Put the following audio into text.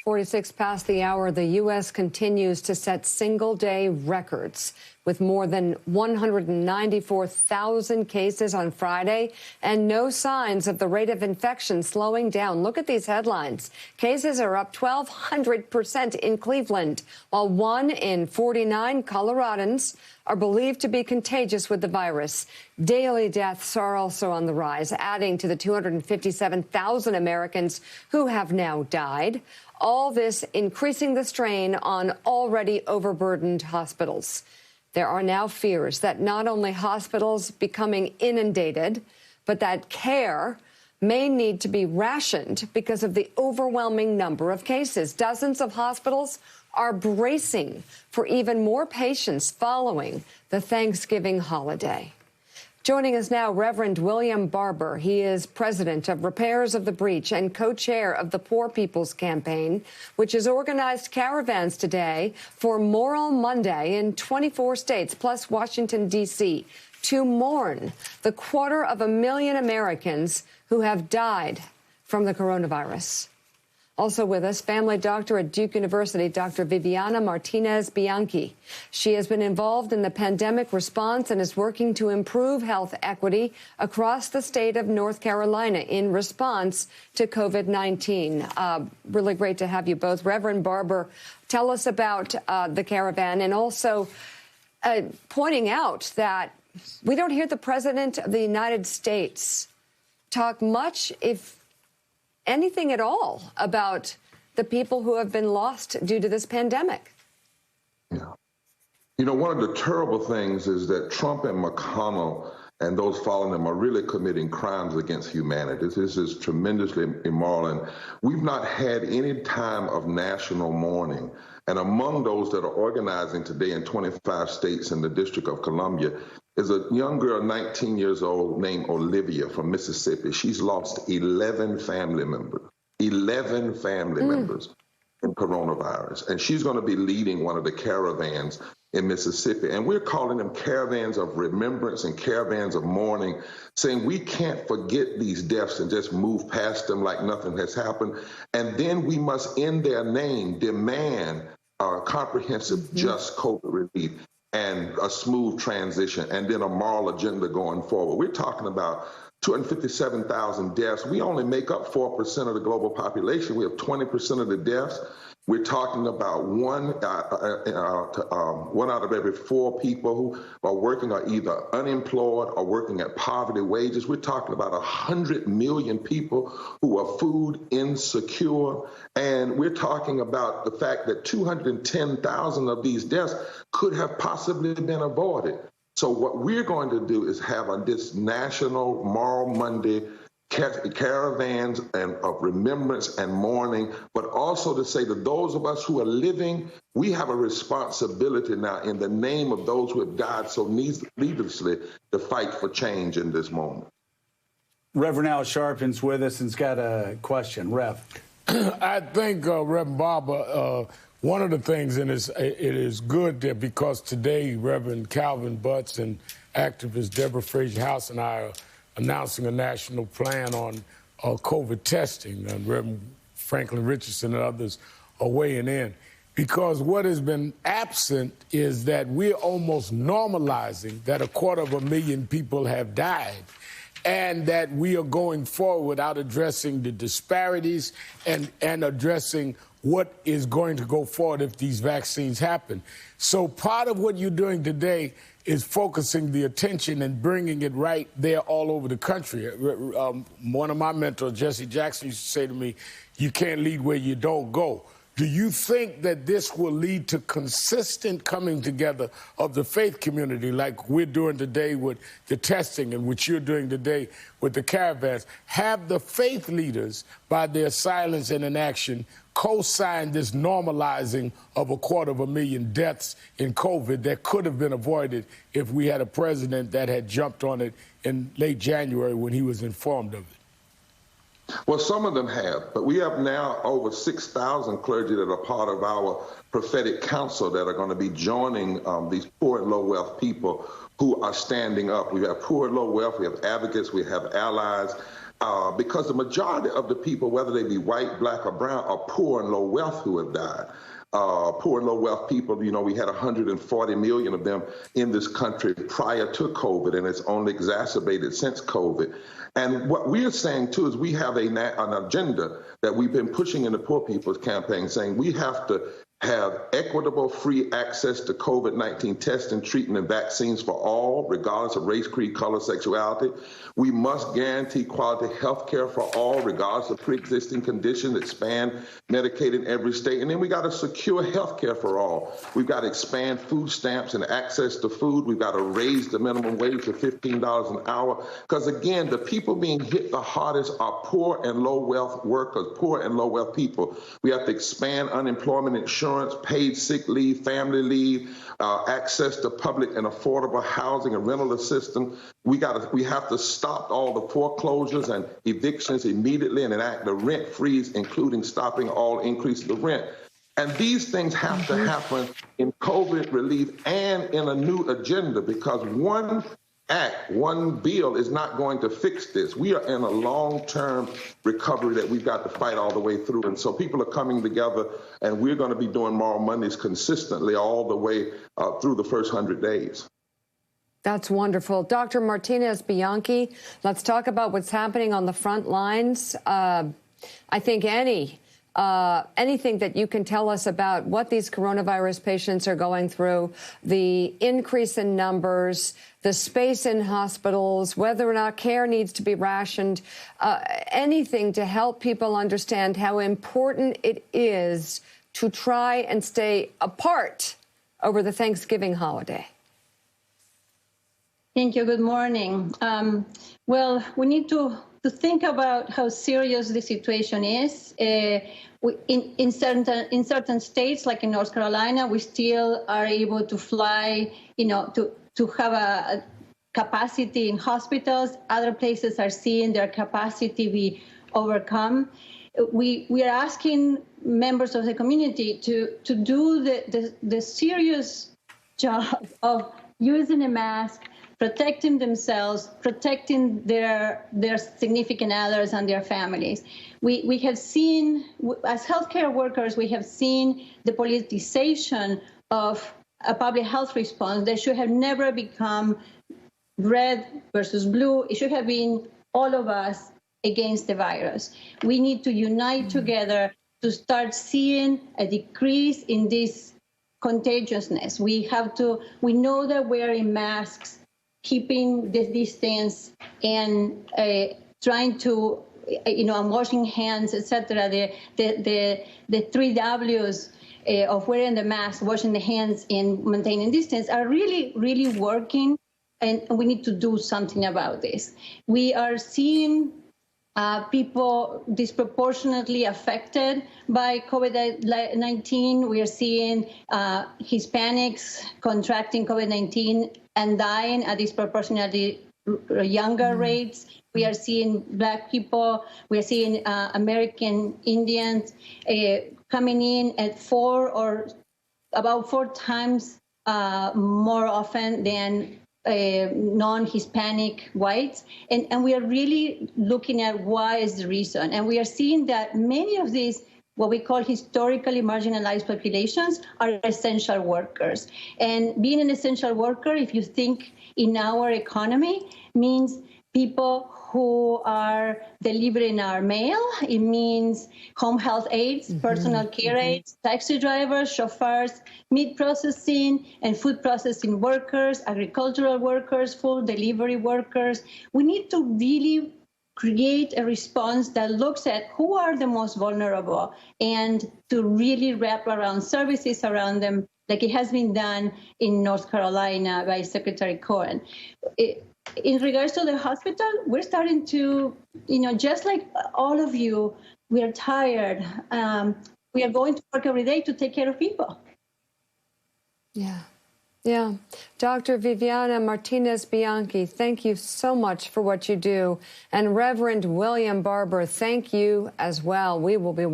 46 past the hour, the U.S. continues to set single-day records with more than 194,000 cases on Friday and no signs of the rate of infection slowing down. Look at these headlines. Cases are up 1,200% in Cleveland, while 1 in 49 Coloradans are believed to be contagious with the virus. Daily deaths are also on the rise, adding to the 257,000 Americans who have now died. All this increasing the strain on already overburdened hospitals. There are now fears that not only hospitals becoming inundated, but that care may need to be rationed because of the overwhelming number of cases. Dozens of hospitals are bracing for even more patients following the Thanksgiving holiday. Joining us now, Reverend William Barber. He is president of Repairs of the Breach and co-chair of the Poor People's Campaign, which has organized caravans today for Moral Monday in 24 states, plus Washington, D.C., to mourn the 250,000 Americans who have died from the coronavirus. Also with us, family doctor at Duke University, Dr. Viviana Martinez-Bianchi. She has been involved in the pandemic response and is working to improve health equity across the state of North Carolina in response to COVID-19. Really great to have you both. Reverend Barber, tell us about the caravan and also pointing out that we don't hear the President of the United States talk much, if anything at all, about the people who have been lost due to this pandemic. Yeah. You know, one of the terrible things is that Trump and McConnell and those following them are really committing crimes against humanity. This is tremendously immoral, and we've not had any time of national mourning. And among those that are organizing today in 25 states in the District of Columbia is a young girl, 19 years old, named Olivia from Mississippi. She's lost 11 family members, 11 family members in coronavirus. And she's going to be leading one of the caravans in Mississippi. And we're calling them caravans of remembrance and caravans of mourning, saying we can't forget these deaths and just move past them like nothing has happened. And then we must, in their name, demand a comprehensive, just COVID relief and a smooth transition, and then a moral agenda going forward. We're talking about 257,000 deaths. We only make up 4% of the global population. We have 20% of the deaths. We're talking about one out of every 4 people who are working are either unemployed or working at poverty wages. We're talking about 100 million people who are food insecure. And we're talking about the fact that 210,000 of these deaths could have possibly been avoided. So what we're going to do is have on this National Moral Monday caravans and of remembrance and mourning, but also to say to those of us who are living, we have a responsibility now in the name of those who have died so needlessly to fight for change in this moment. Reverend Al Sharpton's with us and's got a question. Rev. I think, Reverend Barber, one of the things, and it is good that because today Reverend Calvin Butts and activist Deborah Fraser House and I are announcing a national plan on COVID testing, and Reverend Franklin Richardson and others are weighing in. Because what has been absent is that we're almost normalizing that 250,000 people have died, and that we are going forward without addressing the disparities and addressing what is going to go forward if these vaccines happen. So part of what you're doing today is focusing the attention and bringing it right there all over the country. One of my mentors, Jesse Jackson, used to say to me, you can't lead where you don't go. Do you think that this will lead to consistent coming together of the faith community like we're doing today with the testing and what you're doing today with the caravans? Have the faith leaders, by their silence and inaction, co-sign this normalizing of 250,000 deaths in COVID that could have been avoided if we had a president that had jumped on it in late January when he was informed of it? Well, some of them have, but we have now over 6,000 clergy that are part of our prophetic council that are going to be joining these poor and low wealth people who are standing up. We have poor and low wealth, we have advocates, we have allies, because the majority of the people, whether they be white, black, or brown, are poor and low wealth who have died. Poor and low wealth people, you know, we had 140 million of them in this country prior to COVID, and it's only exacerbated since COVID. And what we're saying, too, is we have an agenda that we've been pushing in the Poor People's Campaign, saying we have to have equitable, free access to COVID-19 testing, treatment, and vaccines for all, regardless of race, creed, color, sexuality. We must guarantee quality health care for all, regardless of pre-existing conditions, expand Medicaid in every state. And then we got to secure health care for all. We've got to expand food stamps and access to food. We've got to raise the minimum wage to $15 an hour. Because, again, the people being hit the hardest are poor and low wealth workers, poor and low wealth people. We have to expand unemployment insurance, paid sick leave, family leave, access to public and affordable housing and rental assistance. We have to stop all the foreclosures and evictions immediately and enact the rent freeze, including stopping all increases of rent. And these things have to happen in COVID relief and in a new agenda, because one act, one bill is not going to fix this. We are in a long-term recovery that we've got to fight all the way through. And so people are coming together, and we're going to be doing Moral Mondays consistently all the way through the first 100 days. That's wonderful. Dr. Martinez-Bianchi, let's talk about what's happening on the front lines. I think anything that you can tell us about what these coronavirus patients are going through, the increase in numbers, the space in hospitals, whether or not care needs to be rationed, anything to help people understand how important it is to try and stay apart over the Thanksgiving holiday. Thank you. Good morning. Well, we need to think about how serious the situation is. In certain states, like in North Carolina, we still are able to fly, to have a capacity in hospitals. Other places are seeing their capacity be overcome. We are asking members of the community to do the serious job of using a mask, protecting themselves, protecting their significant others and their families. We have seen, as healthcare workers, we have seen the politicization of a public health response that should have never become red versus blue. It should have been all of us against the virus. We need to unite together to start seeing a decrease in this contagiousness. We know that wearing masks, keeping the distance, and trying to, and washing hands, etc. The 3 W's of wearing the mask, washing the hands, and maintaining distance are really, really working, and we need to do something about this. We are seeing people disproportionately affected by COVID-19. We are seeing Hispanics contracting COVID-19 and dying at disproportionately younger rates. We are seeing Black people. We are seeing American Indians coming in at about 4 times more often than non-Hispanic whites. And we are really looking at why is the reason. And we are seeing that many of these, what we call historically marginalized populations, are essential workers. And being an essential worker, if you think in our economy, means people who are delivering our mail. It means home health aides, personal care aides, taxi drivers, chauffeurs, meat processing and food processing workers, agricultural workers, food delivery workers. We need to really create a response that looks at who are the most vulnerable and to really wrap around services around them, like it has been done in North Carolina by Secretary Cohen. In regards to the hospital, we're starting to, just like all of you, we are tired. We are going to work every day to take care of people. Yeah. Dr. Viviana Martinez-Bianchi, thank you so much for what you do. And Reverend William Barber, thank you as well. We will be